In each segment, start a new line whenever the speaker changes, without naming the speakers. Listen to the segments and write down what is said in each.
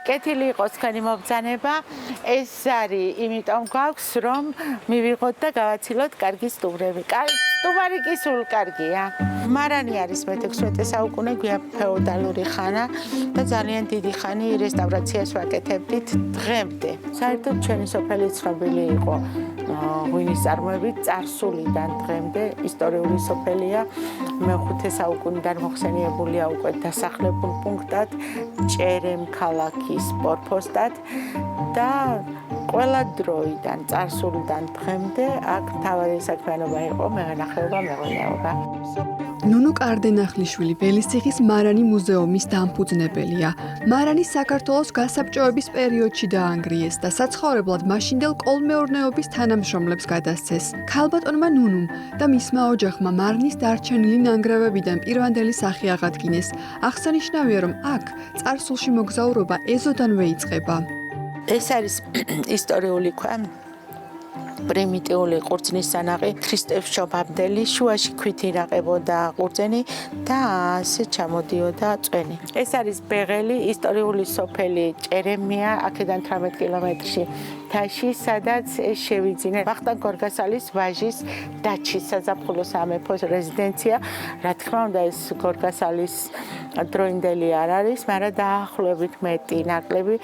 კეთილი იყოს თქვენი მობრძანება. ეს არის იმიტომ გვაქვს, რომ მივიღოთ და გავაცილოთ კარგი სტუმრები. სტუმარი კი სულ კარგია. მარანი არის მე-16 საუკუნე გვიან ფეოდალური ხანა და ძალიან დიდი ხანი რესტავრაციას ვაკეთებდით დღემდე. საერთოდ ჩვენი სოფელი ცნობილი იყო ღვინის წარმოებით წარსულიდან დღემდე ისტორიული სოფელია. მე-5 საუკუნიდან მოხსენიებულია უკვე დასახლებულ პუნქტად, ჭერემ ქალაქის ფორპოსტად და ყველა დროიდან წარსულიდან დღემდე აქ მთავარი საქმიანობა იყო მევენახეობა, მეღვინეობა.
ნუნუ კარდენახლიშვილი ველისციხის მარანი მუზეუმის დამფუძნებელია. მარანი საქართველოს გასაბჭოების პერიოდში დაანგრიეს და საცხოვრებლად მაშინდელ კოლმეურნეობის თანამშრომლებს გადასცეს. ქალბატონმა ნუნუმ და მისმა ოჯახმა მარნის დარჩენილი ნანგრევებიდან პირვანდელი სახე აღადგინეს. აღსანიშნავია, რომ აქ წარსულში მოგზაურობა ეზოდანვე იწყება.
ეს არის ისტორიული ქვა. პრიმიტიული ყურძნის სანაყი ქრისტეფშობამდელი შუაში ქვით ირაყებოდა ყურძენი და ასე ჩამოდიოდა წვენი. ეს არის ბეღელი, ისტორიული სოფელი ჭერემია, აქედან 18 კილომეტრში თაში, სადაც შევიძინეს ვახტანგ გორგასალის ვაჟის დაჩის საზაფხულო სამეფოს რეზიდენცია. რა თქმა უნდა, ეს გორგასალის დროინდელი არ არის, მაგრამ დაახლოებით მეტი ნაკლები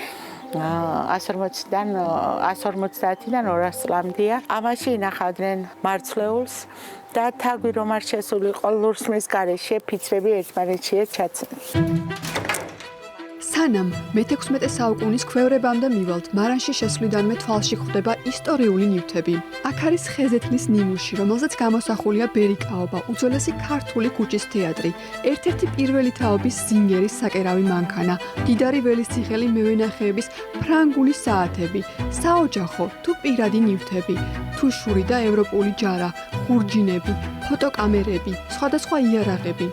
150-დან 200 წლამდეა. ამაში ინახავდნენ მარცვლეულს და თაგვი რომ არ შესულიყო ლურსმის გარეშე ფიცრები ერთმანეთშია ჩაცმული.
სანამ მე-16 საუკუნის ქვევრებამდე მივალთ, მარანში შესვლიდანვე თვალში ხვდება ისტორიული ნივთები. აქ არის ხეზეთლის ნიმუში, რომელზეც გამოსახულია ბერიკაობა, უძველესი ქართული ქუჩის თეატრი, ერთ-ერთი პირველი თაობის ზინგერის საკერავი მანქანა, მდიდარი ველისციხელი მევენახეების ფრანგული საათები, საოჯახო თუ პირადი ნივთები, თუშური და ევროპული ჯარა, ხურჯინები, ფოტოკამერები, სხვადასხვა იარაღები.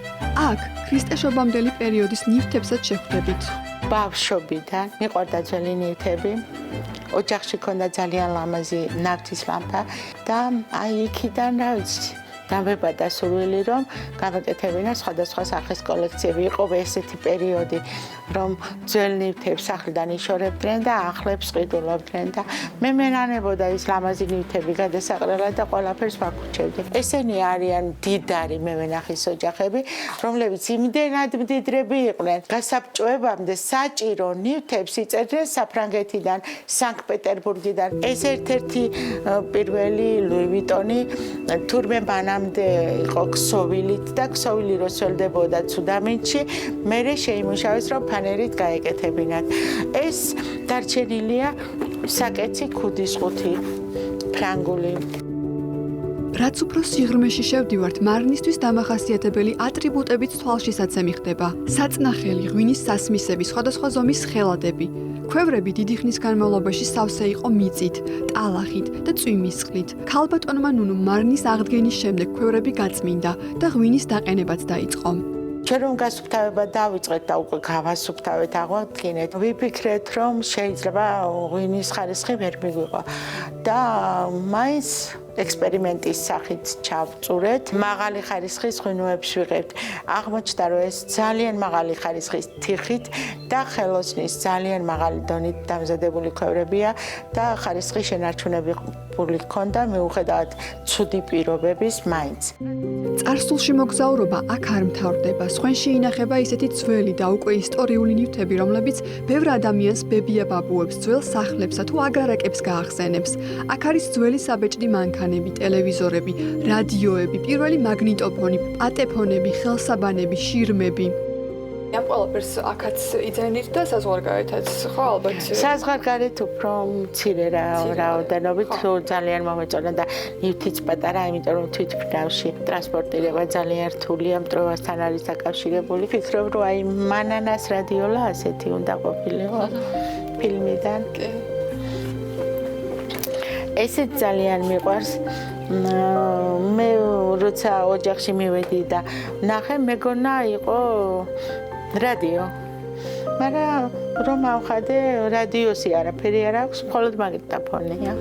აქ ქრისტეშობამდელი პერიოდის ნივთებსაც შეხვდებით.
ბავშვობიდან მიყვარდა ძველი ნივთები. ოჯახში ქონდა ძალიან ლამაზი ნავთის ლამპა და აი იქიდან რა ვიცი დამებადა სურვილი რომ გავაკეთებინა სხვადასხვა სახის კოლექციები. იყო ესეთი პერიოდი რომ ძველ ნივთებს სახლიდან იშორებდნენ და ახლებს ყიდულობდნენ და მე მენანებოდა ის ლამაზი ნივთები გადასაყრელად და ყველაფერს ვაკუჩებდი. ესენი არიან მდიდარი მევენახის ოჯახები, რომლებიც იმდენად მდიდრები იყვნენ, გასაბჭოებამდე საჭირო ნივთებს იწერდნენ საფრანგეთიდან, სანქტ-პეტერბურგიდან. ეს ერთ-ერთი პირველი ლუი ვიტონი თურმე მანამდე იყო ქსოვილით და ქსოვილი რო სველდებოდა ცუდამინდში, მერე შეიმუშავეს რომ ფანერით გაეკეთებინათ. ეს დარჩენილია საკეცი ქუდის ხუთი ფრანგული.
რაც უფრო სიღრმეში შევდივართ, მარნისთვის დამახასიათებელი ატრიბუტებიც თვალშისაც ემიხდება. საწნახელი, ღვინის სასმისები, სხვადასხვა ზომის ხელადები. ქვევრები დიდი ხნის განმავლობაში სავსე იყო მიწით, ტალახით და წვიმის წყლით. ქალბატონმა ნუნუმ მარნის აღდგენის შემდეგ ქვევრები გაწმინდა და ღვინის დაყენებაც დაიწყო.
ჩვენ რომ გასუფთავება დავიწყეთ და უკვე გავასუფთავეთ, აღვადგინეთ, ვიფიქრეთ რომ შეიძლება ღვინის ხარისხი ვერ მიგვიყო და მაინც ექსპერიმენტის სახით ჩავწურეთ. მაღალი ხარისხის ღვინოებს ვიღებთ. აღმოჩნდა რომ ეს ძალიან მაღალი ხარისხის თიხით და ხელოსნის ძალიან მაღალი დონით დამზადებული ქვევრებია და ხარისხი შენარჩუნებული ჰქონდა მიუხედავად ცუდი პირობების მაინც.
წარსულში მოგზაურობა აქ არ მთავრდება. სხვენში ინახება ისეთი ძველი და უკვე ისტორიული ნივთები, რომლებიც ბევრ ადამიანს ბებია-ბაბუებს, ძველ სახლებსა თუ აგარაკებს გაახსენებს. აქ არის ძველი საბეჭდი მანქანები, ტელევიზორები, რადიოები, პირველი მაგნიტოფონი, პატეფონები, ხელსაბანები, შირმები.
ამ ყველაფერს აქაც იძენით და საზღვარგარეთაც, ხო, ალბათ.
საზღვარგარეთ უფრო მცირე რაოდენობით ძალიან მომეწონა და ნივთიც პატარა, იმიტომ რომ თვითმფრინავში ტრანსპორტირება ძალიან რთულია, მტროვასთან არის დაკავშირებული. ვფიქრობ, რომ აი მანანას რადიოლა ასეთი უნდა ყოფილიყო ფილმიდან. ესეც ძალიან მიყვარს. მე როცა ოჯახში მივედი და ნახე, მეგონა იყო რადიო. მაგრამ რომ ავხადე, რადიოსი არაფერი არ აქვს, მხოლოდ მაგნიტოფონია.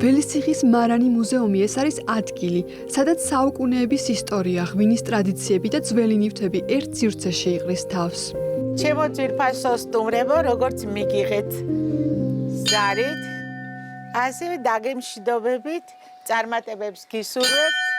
ველისციხის მარანი მუზეუმი ეს არის ადგილი, სადაც საუკუნეების ისტორია, ღვინის ტრადიციები და ძველი ნივთები ერთ სივრცეში იყრის თავს.
ჩემო ძვირფასო სტუმრებო, როგორც მიგიღეთ ზარით, ასევე დაგემშვიდობებით, წარმატებებს გისურვებთ.